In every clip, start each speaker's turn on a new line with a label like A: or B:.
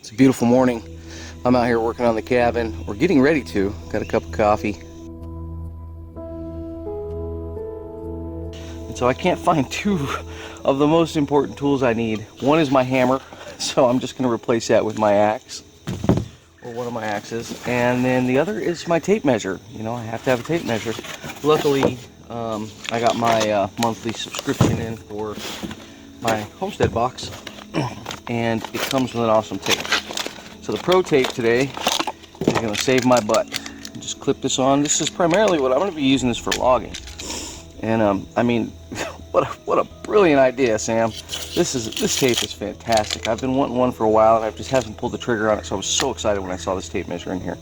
A: It's a beautiful morning. I'm out here working on the cabin. We're getting ready to. Got a cup of coffee. And so I can't find two of the most important tools I need. One is my hammer, so I'm just going to replace that with my axe, or one of my axes. And then the other is my tape measure. You know, I have to have a tape measure. Luckily, I got my monthly subscription in for my Homestead Box, and it comes with an awesome tape. So the ProTape today is going to save my butt. Just clip this on. This is primarily what I'm going to be using this for logging. And I mean, what a brilliant idea, Sam. This tape is fantastic. I've been wanting one for a while, and I just haven't pulled the trigger on it. So I was so excited when I saw this tape measure in here.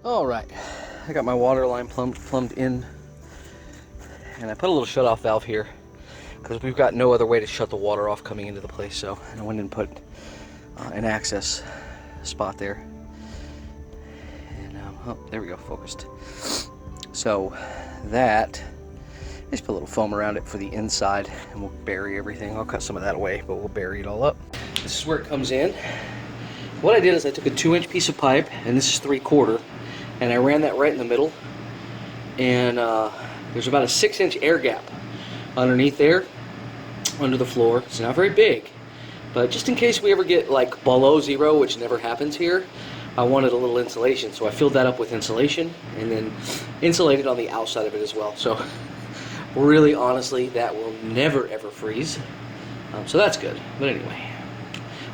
A: All right, I got my water line plumbed in, and I put a little shut-off valve here because we've got no other way to shut the water off coming into the place. So I went and put an access spot there, and oh, there we go, focused. So that, just put a little foam around it for the inside, and we'll bury everything. I'll cut some of that away, but we'll bury it all up. This is where it comes in. What I did is I took a 2-inch piece of pipe, and this is 3/4. And I ran that right in the middle, and there's about a 6-inch air gap underneath there, under the floor. It's not very big, but just in case we ever get like below zero, which never happens here, I wanted a little insulation. So I filled that up with insulation and then insulated on the outside of it as well. So really, honestly, that will never ever freeze. So that's good. But anyway.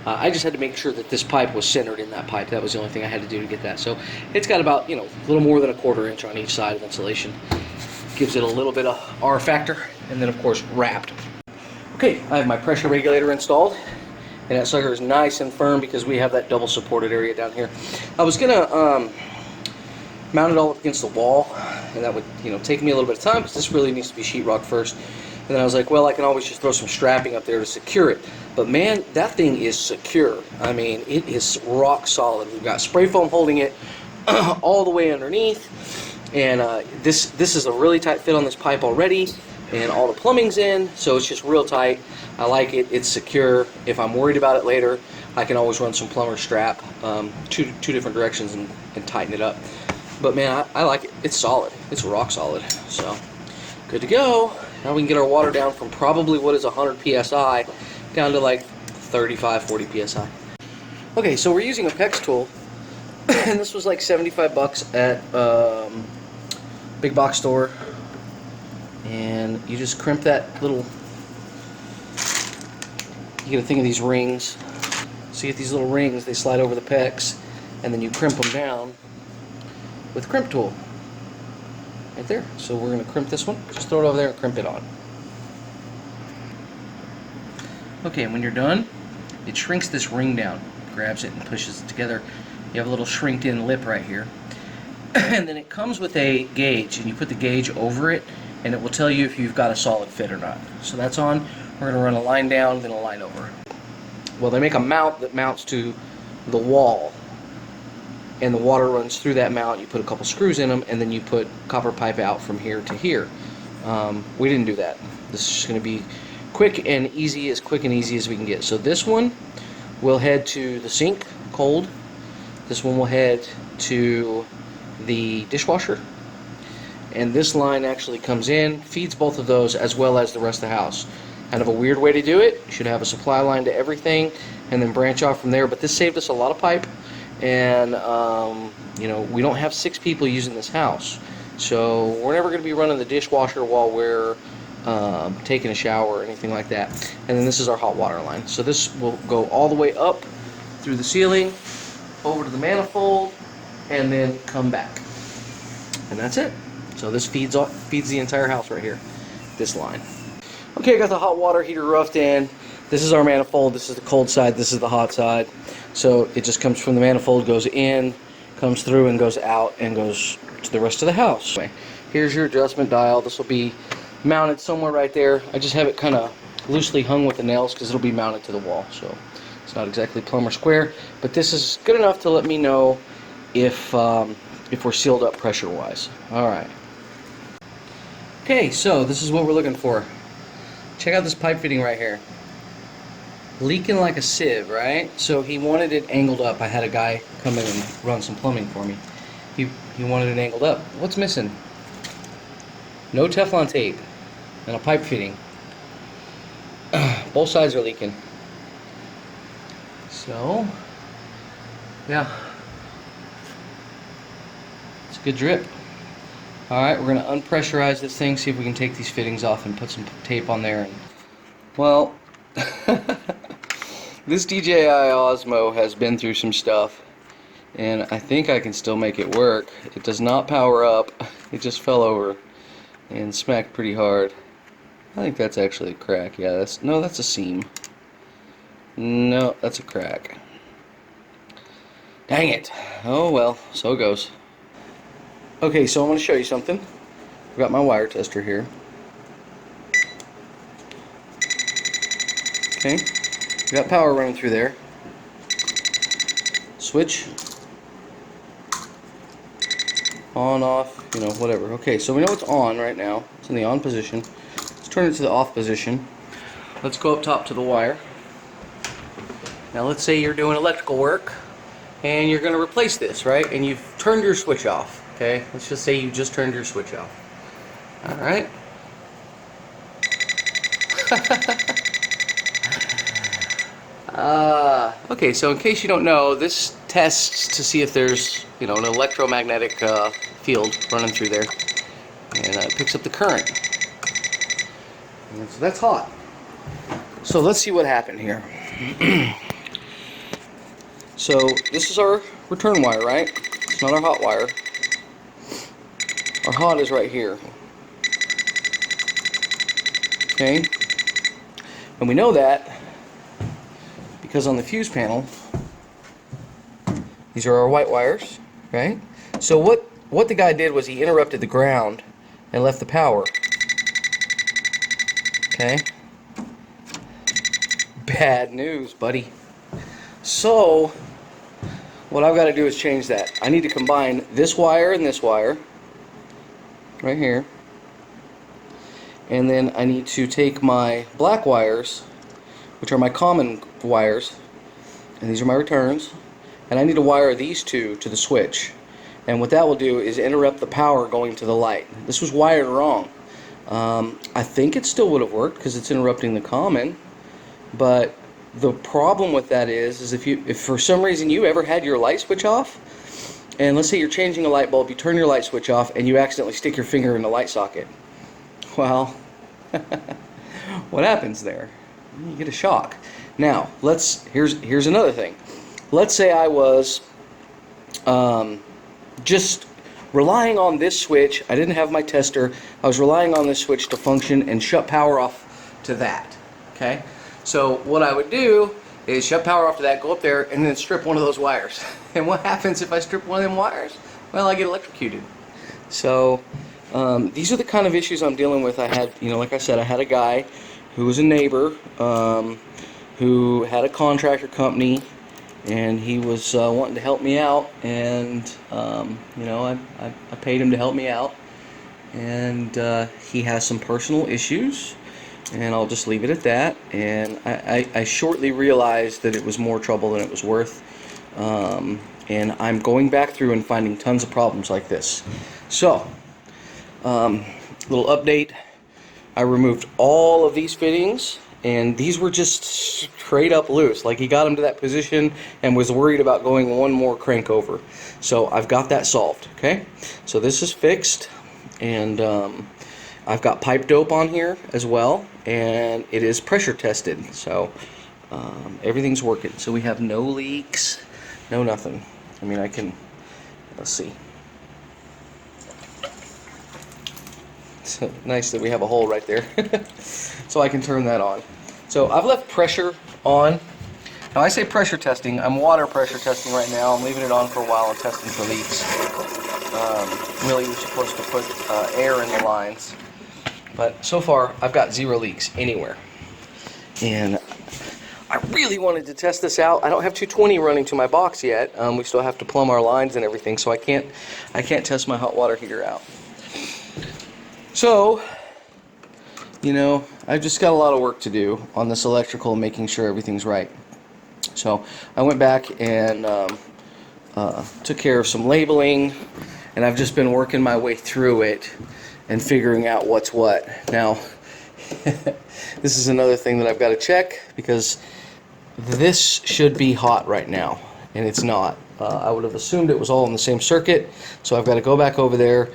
A: I just had to make sure that this pipe was centered in that pipe. That was the only thing I had to do to get that. So it's got about, you know, a little more than a 1/4 inch on each side of insulation. Gives it a little bit of R factor, and then of course wrapped. Okay, I have my pressure regulator installed, and that sucker is nice and firm because we have that double supported area down here. I was gonna mount it all up against the wall, and that would, you know, take me a little bit of time because this really needs to be sheetrock first. And then I was like, well, I can always just throw some strapping up there to secure it. But man, that thing is secure. I mean, it is rock solid. We've got spray foam holding it all the way underneath. And this is a really tight fit on this pipe already. And all the plumbing's in, so it's just real tight. I like it. It's secure. If I'm worried about it later, I can always run some plumber strap two different directions and tighten it up. But man, I like it. It's solid. It's rock solid. So good to go. Now we can get our water down from probably what is 100 psi down to like 35, 40 psi. Okay, so we're using a PEX tool, and this was like 75 bucks at big box store. And you just crimp that little, you get a thing of these rings. So you get these little rings, they slide over the PEX, and then you crimp them down with a crimp tool. Right there. So we're going to crimp this one. Just throw it over there and crimp it on. Okay, and when you're done, it shrinks this ring down. Grabs it and pushes it together. You have a little shrinked in lip right here. And then it comes with a gauge, and you put the gauge over it, and it will tell you if you've got a solid fit or not. So that's on. We're going to run a line down, then a line over. Well, they make a mount that mounts to the wall. and the water runs through that mount. You put a couple screws in them, and then you put copper pipe out from here to here. We didn't do that. This is going to be quick and easy as we can get. So this one will head to the sink, cold. This one will head to the dishwasher. And this line actually comes in, feeds both of those as well as the rest of the house. Kind of a weird way to do it. You should have a supply line to everything and then branch off from there. But this saved us a lot of pipe. And, you know, we don't have 6 people using this house. So we're never going to be running the dishwasher while we're taking a shower or anything like that. And then this is our hot water line. So this will go all the way up through the ceiling, over to the manifold, and then come back. And that's it. So this feeds the entire house right here, this line. Okay, I got the hot water heater roughed in. This is our manifold. This is the cold side. This is the hot side. So it just comes from the manifold, goes in, comes through, and goes out, and goes to the rest of the house. Here's your adjustment dial. This will be mounted somewhere right there. I just have it kind of loosely hung with the nails because it'll be mounted to the wall. So it's not exactly plumb or square, but this is good enough to let me know if we're sealed up pressure-wise. All right. Okay, so this is what we're looking for. Check out this pipe fitting right here. Leaking like a sieve, right? So he wanted it angled up. I had a guy come in and run some plumbing for me. He wanted it angled up. What's missing? No Teflon tape and a pipe fitting. Both sides are leaking. So, yeah. It's a good drip. Alright, we're going to unpressurize this thing, see if we can take these fittings off and put some tape on there. Well, this DJI Osmo has been through some stuff, and I think I can still make it work. It does not power up. It just fell over and smacked pretty hard. I think that's actually a crack. Yeah, that's a seam. No, that's a crack. Dang it. Oh well, so it goes. Okay, so I'm going to show you something. I've got my wire tester here. Okay, got power running through there. Switch. On, off, you know, whatever. Okay, so we know it's on right now. It's in the on position. Let's turn it to the off position. Let's go up top to the wire. Now let's say you're doing electrical work and you're going to replace this, right? And you've turned your switch off. Okay, let's just say you just turned your switch off. Alright. Okay, so in case you don't know, this tests to see if there's, you know, an electromagnetic field running through there. And it picks up the current. And so that's hot. So let's see what happened here. So this is our return wire, right? It's not our hot wire. Our hot is right here. Okay? And we know that because on the fuse panel, these are our white wires, right? So what the guy did was he interrupted the ground and left the power. Okay? Bad news, buddy. So what I've got to do is change that. I need to combine this wire and this wire right here, and then I need to take my black wires, which are my common wires, and these are my returns, and I need to wire these two to the switch. And what that will do is interrupt the power going to the light. This was wired wrong. I think it still would have worked because it's interrupting the common, but the problem with that is if for some reason you ever had your light switch off, and let's say you're changing a light bulb, you turn your light switch off, and you accidentally stick your finger in the light socket. Well, what happens there? You get a shock. Now, here's another thing. Let's say I was just relying on this switch. I didn't have my tester. I was relying on this switch to function and shut power off to that. Okay? So what I would do is shut power off to that, go up there, and then strip one of those wires. And what happens if I strip one of them wires? Well, I get electrocuted. So these are the kind of issues I'm dealing with. I had, you know, like I said, I had a guy who was a neighbor who had a contractor company, and he was wanting to help me out, and you know, I paid him to help me out, and he has some personal issues, and I'll just leave it at that. And I shortly realized that it was more trouble than it was worth, and I'm going back through and finding tons of problems like this. So, little update. I removed all of these fittings, and these were just straight up loose. Like, he got them to that position and was worried about going one more crank over. So I've got that solved, okay? So this is fixed, and I've got pipe dope on here as well, and it is pressure tested. So everything's working. So we have no leaks, no nothing. I mean, let's see. So nice that we have a hole right there. So I can turn that on. So I've left pressure on. Now I say pressure testing, I'm water pressure testing right now. I'm leaving it on for a while and testing for leaks. Really, you're supposed to put air in the lines. But so far, I've got 0 leaks anywhere. And I really wanted to test this out. I don't have 220 running to my box yet. We still have to plumb our lines and everything, so I can't test my hot water heater out. So, you know, I've just got a lot of work to do on this electrical, making sure everything's right. So I went back and took care of some labeling, and I've just been working my way through it and figuring out what's what. Now, this is another thing that I've got to check, because this should be hot right now, and it's not. I would have assumed it was all in the same circuit, so I've got to go back over there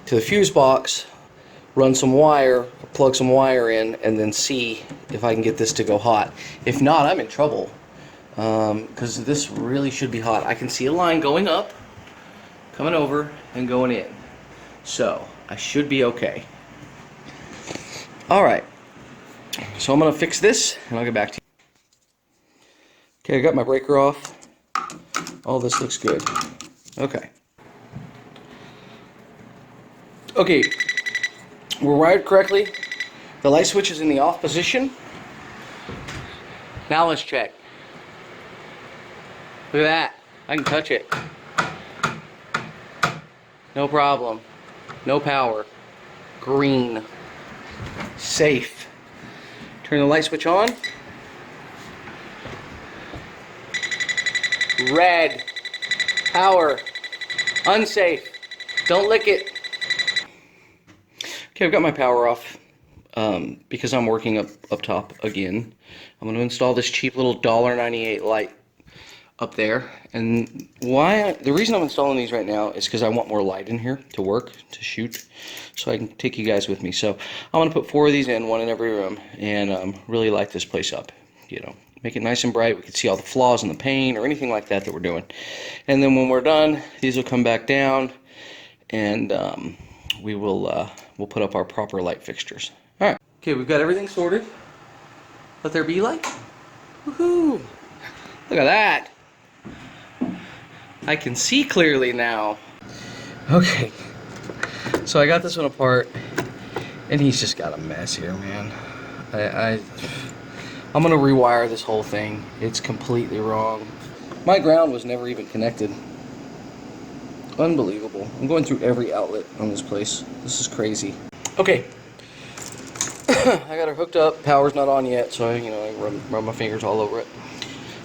A: to the fuse box, run some wire, plug some wire in, and then see if I can get this to go hot. If not, I'm in trouble, because this really should be hot. I can see a line going up, coming over, and going in. So I should be okay. Alright, so I'm going to fix this, and I'll get back to you. Okay, I got my breaker off. All this looks good. Okay. Okay, we're wired correctly. The light switch is in the off position. Now let's check. Look at that. I can touch it. No problem. No power. Green. Safe. Turn the light switch on. Red. Power. Unsafe. Don't lick it. Okay, I've got my power off because I'm working up top again. I'm going to install this cheap little $1.98 light up there. And the reason I'm installing these right now is because I want more light in here to work, to shoot, so I can take you guys with me. So I'm going to put 4 of these in, 1 in every room, and really light this place up. You know, make it nice and bright. We can see all the flaws in the paint or anything like that we're doing. And then when we're done, these will come back down, and we'll put up our proper light fixtures. All right. Okay, we've got everything sorted. Let there be light. Woohoo! Look at that. I can see clearly now. Okay. So I got this one apart, and he's just got a mess here, man. I'm gonna rewire this whole thing. It's completely wrong. My ground was never even connected. Unbelievable. I'm going through every outlet on this place. This is crazy. Okay. I got her hooked up. Power's not on yet, so I run my fingers all over it.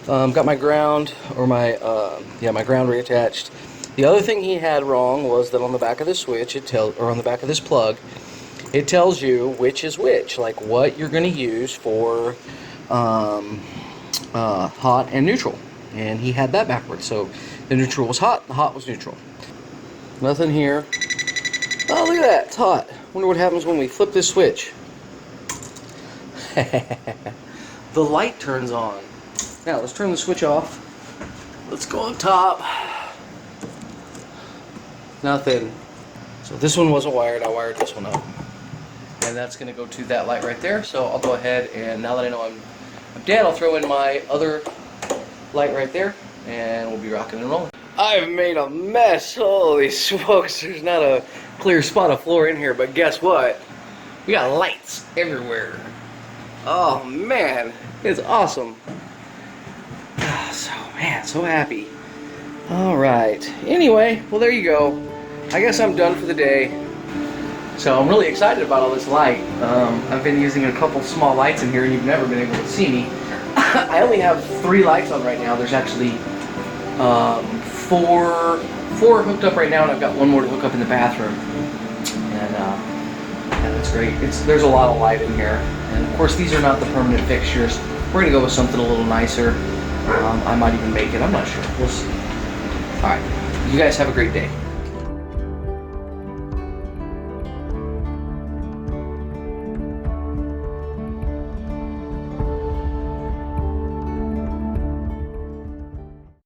A: Got my ground, or my ground reattached. The other thing he had wrong was that on the back of this switch, or on the back of this plug, it tells you which is which, like what you're going to use for hot and neutral. And he had that backwards, so the neutral was hot, the hot was neutral. Nothing here. Oh, look at that, it's hot. Wonder what happens when we flip this switch. The light turns on. Now let's turn the switch off. Let's go up top. Nothing. So this one wasn't wired. I wired this one up, and that's going to go to that light right there. So I'll go ahead, and now that I know I'm dead, I'll throw in my other light right there, and we'll be rocking and rolling. I've made a mess. Holy smokes! There's not a clear spot of floor in here, but guess what? We got lights everywhere. Oh man, it's awesome. So Man, so happy. All right. Anyway, well, there you go. I guess I'm done for the day. So I'm really excited about all this light. I've been using a couple small lights in here and you've never been able to see me. I only have 3 lights on right now. There's actually 4 hooked up right now, and I've got 1 more to hook up in the bathroom. And that's great. There's a lot of light in here. And of course, these are not the permanent fixtures. We're gonna go with something a little nicer. I might even make it. I'm not sure. We'll see. All right. You guys have a great day.